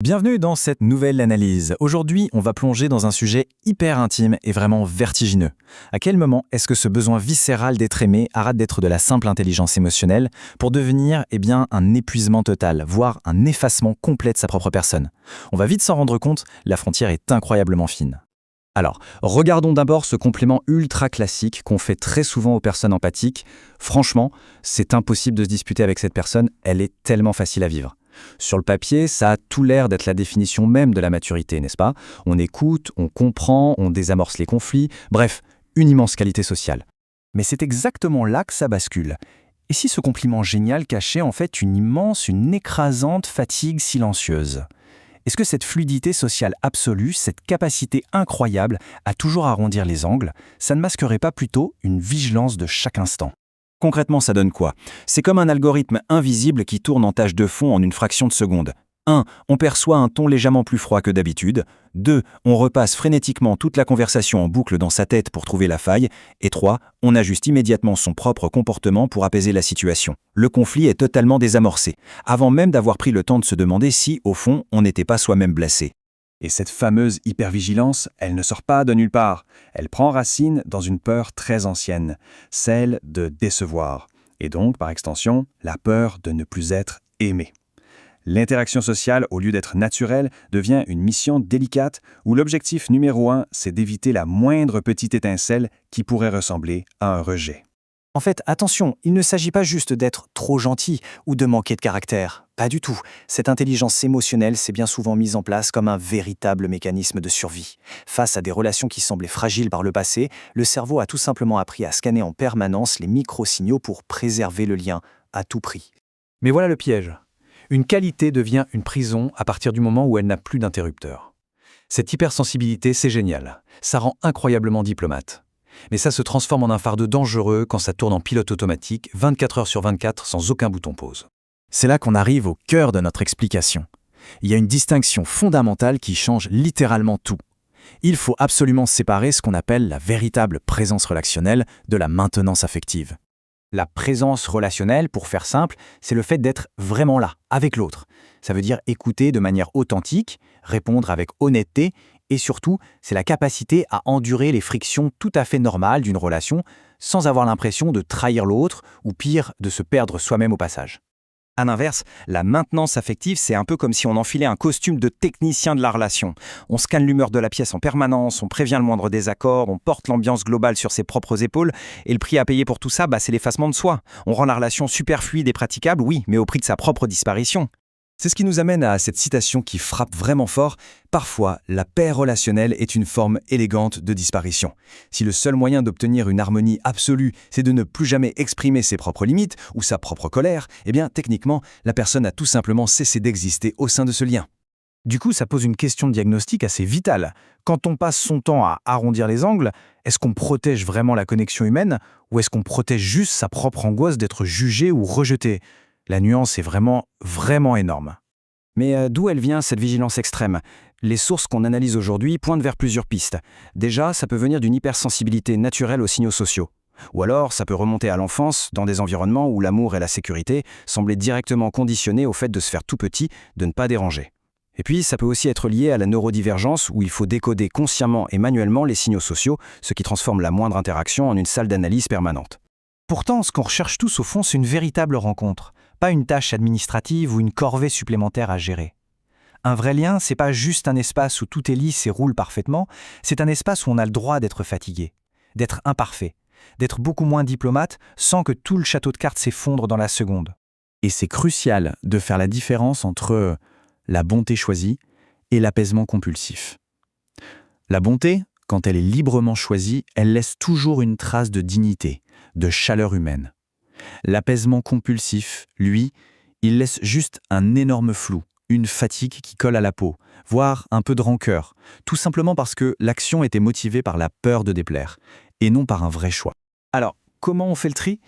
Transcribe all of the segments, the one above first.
Bienvenue dans cette nouvelle analyse. Aujourd'hui, on va plonger dans un sujet hyper intime et vraiment vertigineux. À quel moment est-ce que ce besoin viscéral d'être aimé arrête d'être de la simple intelligence émotionnelle pour devenir un épuisement total, voire un effacement complet de sa propre personne? On va vite s'en rendre compte, la frontière est incroyablement fine. Alors, regardons d'abord ce complément ultra classique qu'on fait très souvent aux personnes empathiques. Franchement, c'est impossible de se disputer avec cette personne, elle est tellement facile à vivre. Sur le papier, ça a tout l'air d'être la définition même de la maturité, n'est-ce pas? On écoute, on comprend, on désamorce les conflits, bref, une immense qualité sociale. Mais c'est exactement là que ça bascule. Et si ce compliment génial cachait en fait une écrasante fatigue silencieuse? Est-ce que cette fluidité sociale absolue, cette capacité incroyable à toujours arrondir les angles, ça ne masquerait pas plutôt une vigilance de chaque instant? Concrètement, ça donne quoi? C'est comme un algorithme invisible qui tourne en tâche de fond en une fraction de seconde. 1. On perçoit un ton légèrement plus froid que d'habitude. 2. On repasse frénétiquement toute la conversation en boucle dans sa tête pour trouver la faille. Et 3. On ajuste immédiatement son propre comportement pour apaiser la situation. Le conflit est totalement désamorcé, avant même d'avoir pris le temps de se demander si, au fond, on n'était pas soi-même blessé. Et cette fameuse hypervigilance, elle ne sort pas de nulle part. Elle prend racine dans une peur très ancienne, celle de décevoir. Et donc, par extension, la peur de ne plus être aimé. L'interaction sociale, au lieu d'être naturelle, devient une mission délicate où l'objectif numéro 1, c'est d'éviter la moindre petite étincelle qui pourrait ressembler à un rejet. En fait, attention, il ne s'agit pas juste d'être trop gentil ou de manquer de caractère. Pas du tout. Cette intelligence émotionnelle s'est bien souvent mise en place comme un véritable mécanisme de survie. Face à des relations qui semblaient fragiles par le passé, le cerveau a tout simplement appris à scanner en permanence les micro-signaux pour préserver le lien à tout prix. Mais voilà le piège. Une qualité devient une prison à partir du moment où elle n'a plus d'interrupteur. Cette hypersensibilité, c'est génial. Ça rend incroyablement diplomate. Mais ça se transforme en un fardeau dangereux quand ça tourne en pilote automatique, 24 heures sur 24, sans aucun bouton pause. C'est là qu'on arrive au cœur de notre explication. Il y a une distinction fondamentale qui change littéralement tout. Il faut absolument séparer ce qu'on appelle la véritable présence relationnelle de la maintenance affective. La présence relationnelle, pour faire simple, c'est le fait d'être vraiment là, avec l'autre. Ça veut dire écouter de manière authentique, répondre avec honnêteté, et surtout, c'est la capacité à endurer les frictions tout à fait normales d'une relation sans avoir l'impression de trahir l'autre ou pire, de se perdre soi-même au passage. À l'inverse, la maintenance affective, c'est un peu comme si on enfilait un costume de technicien de la relation. On scanne l'humeur de la pièce en permanence, on prévient le moindre désaccord, on porte l'ambiance globale sur ses propres épaules, et le prix à payer pour tout ça, c'est l'effacement de soi. On rend la relation super fluide et praticable, oui, mais au prix de sa propre disparition. C'est ce qui nous amène à cette citation qui frappe vraiment fort. Parfois, la paix relationnelle est une forme élégante de disparition. Si le seul moyen d'obtenir une harmonie absolue, c'est de ne plus jamais exprimer ses propres limites ou sa propre colère, techniquement, la personne a tout simplement cessé d'exister au sein de ce lien. Du coup, ça pose une question de diagnostic assez vitale. Quand on passe son temps à arrondir les angles, est-ce qu'on protège vraiment la connexion humaine ou est-ce qu'on protège juste sa propre angoisse d'être jugé ou rejeté? La nuance est vraiment énorme. Mais d'où elle vient cette vigilance extrême? Les sources qu'on analyse aujourd'hui pointent vers plusieurs pistes. Déjà, ça peut venir d'une hypersensibilité naturelle aux signaux sociaux. Ou alors, ça peut remonter à l'enfance, dans des environnements où l'amour et la sécurité semblaient directement conditionnés au fait de se faire tout petit, de ne pas déranger. Et puis, ça peut aussi être lié à la neurodivergence où il faut décoder consciemment et manuellement les signaux sociaux, ce qui transforme la moindre interaction en une salle d'analyse permanente. Pourtant, ce qu'on recherche tous au fond, c'est une véritable rencontre. Pas une tâche administrative ou une corvée supplémentaire à gérer. Un vrai lien, c'est pas juste un espace où tout est lisse et roule parfaitement, c'est un espace où on a le droit d'être fatigué, d'être imparfait, d'être beaucoup moins diplomate sans que tout le château de cartes s'effondre dans la seconde. Et c'est crucial de faire la différence entre la bonté choisie et l'apaisement compulsif. La bonté, quand elle est librement choisie, elle laisse toujours une trace de dignité, de chaleur humaine. L'apaisement compulsif, lui, il laisse juste un énorme flou, une fatigue qui colle à la peau, voire un peu de rancœur, tout simplement parce que l'action était motivée par la peur de déplaire, et non par un vrai choix. Alors, comment on fait le tri?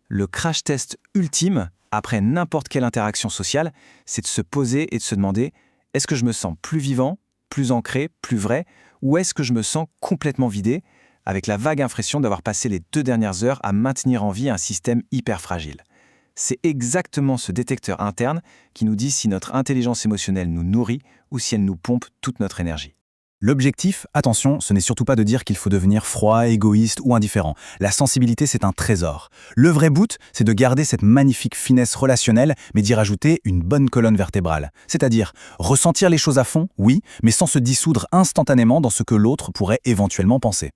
Le crash test ultime, après n'importe quelle interaction sociale, c'est de se poser et de se demander « est-ce que je me sens plus vivant, plus ancré, plus vrai, ou est-ce que je me sens complètement vidé ?» avec la vague impression d'avoir passé les 2 dernières heures à maintenir en vie un système hyper fragile. C'est exactement ce détecteur interne qui nous dit si notre intelligence émotionnelle nous nourrit ou si elle nous pompe toute notre énergie. L'objectif, attention, ce n'est surtout pas de dire qu'il faut devenir froid, égoïste ou indifférent. La sensibilité, c'est un trésor. Le vrai but, c'est de garder cette magnifique finesse relationnelle, mais d'y rajouter une bonne colonne vertébrale. C'est-à-dire ressentir les choses à fond, oui, mais sans se dissoudre instantanément dans ce que l'autre pourrait éventuellement penser.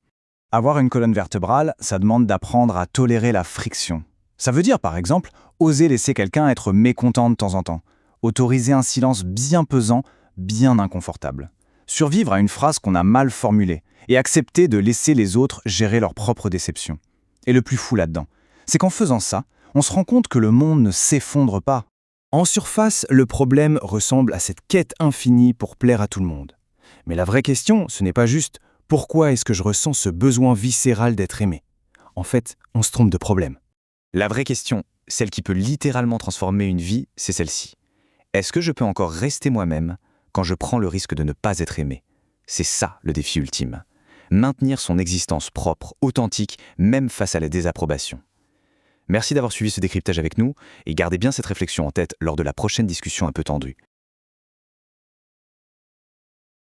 Avoir une colonne vertébrale, ça demande d'apprendre à tolérer la friction. Ça veut dire, par exemple, oser laisser quelqu'un être mécontent de temps en temps. Autoriser un silence bien pesant, bien inconfortable. Survivre à une phrase qu'on a mal formulée et accepter de laisser les autres gérer leurs propres déceptions. Et le plus fou là-dedans, c'est qu'en faisant ça, on se rend compte que le monde ne s'effondre pas. En surface, le problème ressemble à cette quête infinie pour plaire à tout le monde. Mais la vraie question, ce n'est pas juste « pourquoi est-ce que je ressens ce besoin viscéral d'être aimé ?» En fait, on se trompe de problème. La vraie question, celle qui peut littéralement transformer une vie, c'est celle-ci. Est-ce que je peux encore rester moi-même quand je prends le risque de ne pas être aimé? C'est ça le défi ultime. Maintenir son existence propre, authentique, même face à la désapprobation. Merci d'avoir suivi ce décryptage avec nous et gardez bien cette réflexion en tête lors de la prochaine discussion un peu tendue.